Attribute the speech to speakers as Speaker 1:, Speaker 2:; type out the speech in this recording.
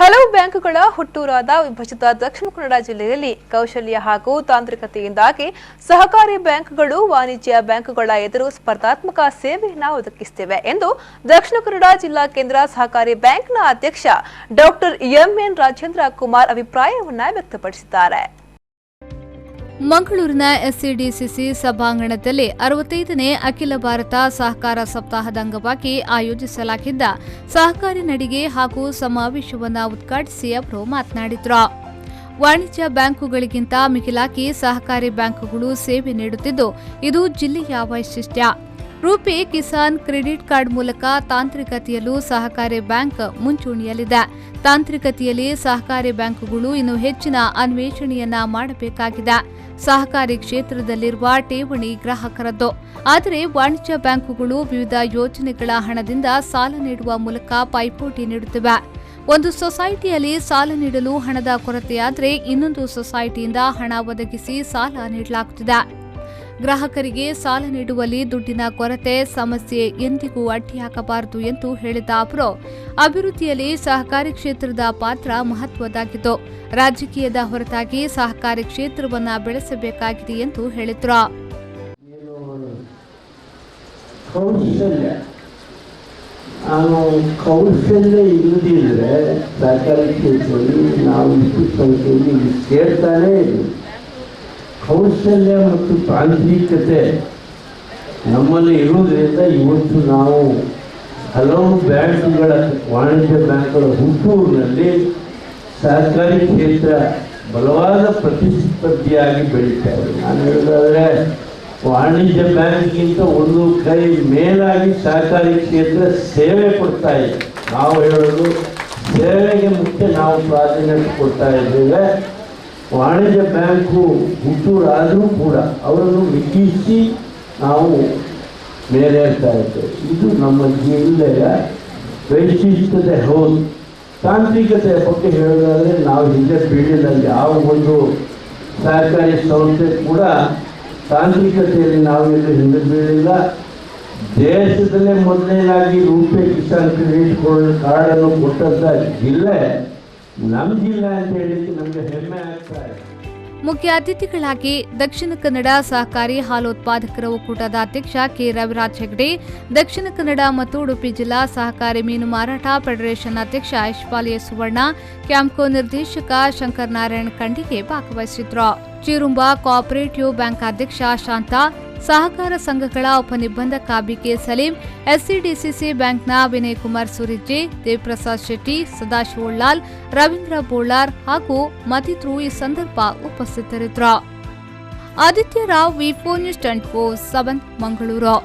Speaker 1: ಹಲವು ಬ್ಯಾಂಕುಗಳ ಹುಟ್ಟೂರಾದ ವಿಭಜಿತ ದಕ್ಷಿಣ ಕನ್ನಡ ಜಿಲ್ಲೆಯಲ್ಲಿ ಕೌಶಲ್ಯ ಹಾಗೂ ತಾಂತ್ರಿಕತೆಯಿಂದಾಗಿ ಸಹಕಾರಿ ಬ್ಯಾಂಕ್ಗಳು ವಾಣಿಜ್ಯ ಬ್ಯಾಂಕುಗಳ ಎದುರು ಸ್ಪರ್ಧಾತ್ಮಕ ಸೇವೆಯನ್ನು ಒದಗಿಸುತ್ತಿವೆ ಎಂದು ದಕ್ಷಿಣ ಕನ್ನಡ ಜಿಲ್ಲಾ ಕೇಂದ್ರ ಸಹಕಾರಿ ಬ್ಯಾಂಕ್ನ ಅಧ್ಯಕ್ಷ ಡಾಕ್ಟರ್ ಎಂಎನ್ ರಾಜೇಂದ್ರ ಕುಮಾರ್ ಅಭಿಪ್ರಾಯವನ್ನ ವ್ಯಕ್ತಪಡಿಸಿದ್ದಾರೆ.
Speaker 2: ಮಂಗಳೂರಿನ ಎಸ್ಸಿಡಿಸಿಸಿ ಸಭಾಂಗಣದಲ್ಲಿ 65ನೇ ಅಖಿಲ ಭಾರತ ಸಹಕಾರ ಸಪ್ತಾಹದ ಅಂಗವಾಗಿ ಆಯೋಜಿಸಲಾಗಿದ್ದ ಸಹಕಾರಿ ನಡಿಗೆ ಹಾಗೂ ಸಮಾವೇಶವನ್ನು ಉದ್ಘಾಟಿಸಿ ಅವರು ಮಾತನಾಡಿದರು. ವಾಣಿಜ್ಯ ಬ್ಯಾಂಕುಗಳಿಗಿಂತ ಮಿಗಿಲಾಗಿ ಸಹಕಾರಿ ಬ್ಯಾಂಕುಗಳು ಸೇವೆ ನೀಡುತ್ತಿದ್ದು ಇದು ಜಿಲ್ಲೆಯ ವೈಶಿಷ್ಟ್ಯ. ರೂಪೇ ಕಿಸಾನ್ ಕ್ರೆಡಿಟ್ ಕಾರ್ಡ್ ಮೂಲಕ ತಾಂತ್ರಿಕತೆಯಲ್ಲೂ ಸಹಕಾರಿ ಬ್ಯಾಂಕ್ ಮುಂಚೂಣಿಯಲ್ಲಿದೆ. ತಾಂತ್ರಿಕತೆಯಲ್ಲಿ ಸಹಕಾರಿ ಬ್ಯಾಂಕುಗಳು ಇನ್ನು ಹೆಚ್ಚಿನ ಅನ್ವೇಷಣೆಯನ್ನ ಮಾಡಬೇಕಾಗಿದೆ. ಸಹಕಾರಿ ಕ್ಷೇತ್ರದಲ್ಲಿರುವ ಠೇವಣಿ ಗ್ರಾಹಕರದ್ದು. ಆದರೆ ವಾಣಿಜ್ಯ ಬ್ಯಾಂಕುಗಳು ವಿವಿಧ ಯೋಜನೆಗಳ ಹಣದಿಂದ ಸಾಲ ನೀಡುವ ಮೂಲಕ ಪೈಪೋಟಿ ನೀಡುತ್ತಿವೆ. ಒಂದು ಸೊಸೈಟಿಯಲ್ಲಿ ಸಾಲ ನೀಡಲು ಹಣದ ಕೊರತೆಯಾದರೆ ಇನ್ನೊಂದು ಸೊಸೈಟಿಯಿಂದ ಹಣ ಒದಗಿಸಿ ಸಾಲ ನೀಡಲಾಗುತ್ತಿದೆ. ಗ್ರಾಹಕರಿಗೆ ಸಾಲ ನೀಡುವಲ್ಲಿ ದುಡ್ಡಿನ ಕೊರತೆ ಸಮಸ್ಯೆ ಎಂದಿಗೂ ಅಡ್ಡಿಯಾಗಬಾರದು ಎಂದು ಹೇಳಿದ ಅವರು, ಅಭಿವೃದ್ಧಿಯಲ್ಲಿ ಸಹಕಾರಿ ಕ್ಷೇತ್ರದ ಪಾತ್ರ ಮಹತ್ವದ್ದಾಗಿದ್ದು ರಾಜಕೀಯದ ಹೊರತಾಗಿ ಸಹಕಾರಿ ಕ್ಷೇತ್ರವನ್ನು ಬೆಳೆಸಬೇಕಾಗಿದೆ ಎಂದು ಹೇಳಿದರು.
Speaker 3: ಕೌಶಲ್ಯ ಇಲ್ಲದಿದ್ರೆ ಸಹಕಾರಿ ಕ್ಷೇತ್ರದಲ್ಲಿ ನಾವು ಇಷ್ಟು ಸಂಖ್ಯೆಯಲ್ಲಿ ಸೇರ್ತಾನೇ ಇಲ್ಲ. ಕೌಶಲ್ಯ ಮತ್ತು ತಾಂತ್ರಿಕತೆ ನಮ್ಮಲ್ಲಿ ಇರುವುದರಿಂದ ಇವತ್ತು ನಾವು ಹಲವು ಬ್ಯಾಂಕ್ಗಳ ವಾಣಿಜ್ಯ ಬ್ಯಾಂಕ್ಗಳ ಹುಟ್ಟೂರಿನಲ್ಲಿ ಸಹಕಾರಿ ಕ್ಷೇತ್ರ ಬಲವಾದ ಪ್ರತಿಸ್ಪರ್ಧಿಯಾಗಿ ಬೆಳೀತಾ ಇದೆ. ನಾನು ಹೇಳೋದಾದರೆ ವಾಣಿಜ್ಯ ಬ್ಯಾಂಕ್ಗಿಂತ ಒಂದು ಕೈ ಮೇಲಾಗಿ ಸಹಕಾರಿ ಕ್ಷೇತ್ರ ಸೇವೆ ಕೊಡ್ತಾ ಇದೆ. ನಾವು ಹೇಳೋದು ಸೇವೆಗೆ ಮುಖ್ಯ ನಾವು ಪ್ರಾಧಾನ್ಯತೆ ಕೊಡ್ತಾ ಇದ್ದೇವೆ. ವಾಣಿಜ್ಯ ಬ್ಯಾಂಕು ಹುಟ್ಟೂರಾದರೂ ಕೂಡ ಅವರನ್ನು ಮಿಗಿಸಿ ನಾವು ಮೇಲೇರ್ತಾ ಇದ್ದೇವೆ. ಇದು ನಮ್ಮ ಜಿಲ್ಲೆಯ ವೈಶಿಷ್ಟ್ಯತೆ ಹೌದು. ತಾಂತ್ರಿಕತೆಯ ಬಗ್ಗೆ ಹೇಳೋದಾದರೆ ನಾವು ಹಿಂದೆ ಪೀಳಿಗೆಯಲ್ಲಿ ಯಾವ ಒಂದು ಸಹಕಾರಿ ಸಂಸ್ಥೆ ಕೂಡ ತಾಂತ್ರಿಕತೆಯಲ್ಲಿ ನಾವೆಲ್ಲೂ ಹಿಂದೆ ಬೀಳಿಲ್ಲ. ದೇಶದಲ್ಲೇ ಮೊದಲನೇದಾಗಿ ರೂಪೇ ಕಿಸಾನ್ ಕ್ರೆಡಿಟ್ ಕಾರ್ಡನ್ನು ಕೊಟ್ಟಂಥ ಜಿಲ್ಲೆ ನಮ್ಮ ಜಿಲ್ಲೆ ಅಂತ ಹೇಳಿಕ್ಕೆ ನಮಗೆ ಹೆಮ್ಮೆ ಆಗ್ತಾ ಇದೆ.
Speaker 2: ಮುಖ್ಯ ಅತಿಥಿಗಳಾಗಿ ದಕ್ಷಿಣ ಕನ್ನಡ ಸಹಕಾರಿ ಹಾಲು ಉತ್ಪಾದಕರ ಒಕ್ಕೂಟದ ಅಧ್ಯಕ್ಷ ಕೆ ರವಿರಾಜ್ ಹೆಗ್ಡೆ, ದಕ್ಷಿಣ ಕನ್ನಡ ಮತ್ತು ಉಡುಪಿ ಜಿಲ್ಲಾ ಸಹಕಾರಿ ಮೀನು ಮಾರಾಟ ಫೆಡರೇಷನ್ ಅಧ್ಯಕ್ಷ ಯಶ್ಪಾಲ್ ಸುವರ್ಣ, ಕ್ಯಾಂಪ್ಕೋ ನಿರ್ದೇಶಕ ಶಂಕರ್ ನಾರಾಯಣ್ ಖಂಡಿಗೆ ಭಾಗವಹಿಸಿದ್ರು. ಚಿರುಂಬ ಕೋಆಪರೇಟಿವ್ ಬ್ಯಾಂಕ್ ಅಧ್ಯಕ್ಷ ಶಾಂತ, ಸಹಕಾರ ಸಂಘಗಳ ಉಪನಿಬಂಧಕ ಬಿಕೆ ಸಲೀಂ, ಎಸ್ಸಿಡಿಸಿಸಿ ಬ್ಯಾಂಕ್ನ ವಿನಯ್ ಕುಮಾರ್ ಸುರಿಜ್ಜೆ, ದೇವಪ್ರಸಾದ್ ಶೆಟ್ಟಿ, ಸದಾಶಿವಲಾಲ್, ರವೀಂದ್ರ ಬೋಳಾರ್ ಹಾಗೂ ಮತ್ತಿತರರು ಈ ಸಂದರ್ಭ ಉಪಸ್ಥಿತರಿದ್ದರು. ಆದಿತ್ಯ ರಾವ್, ವಿ4 ನ್ಯೂಸ್ 24/7 ಮಂಗಳೂರು.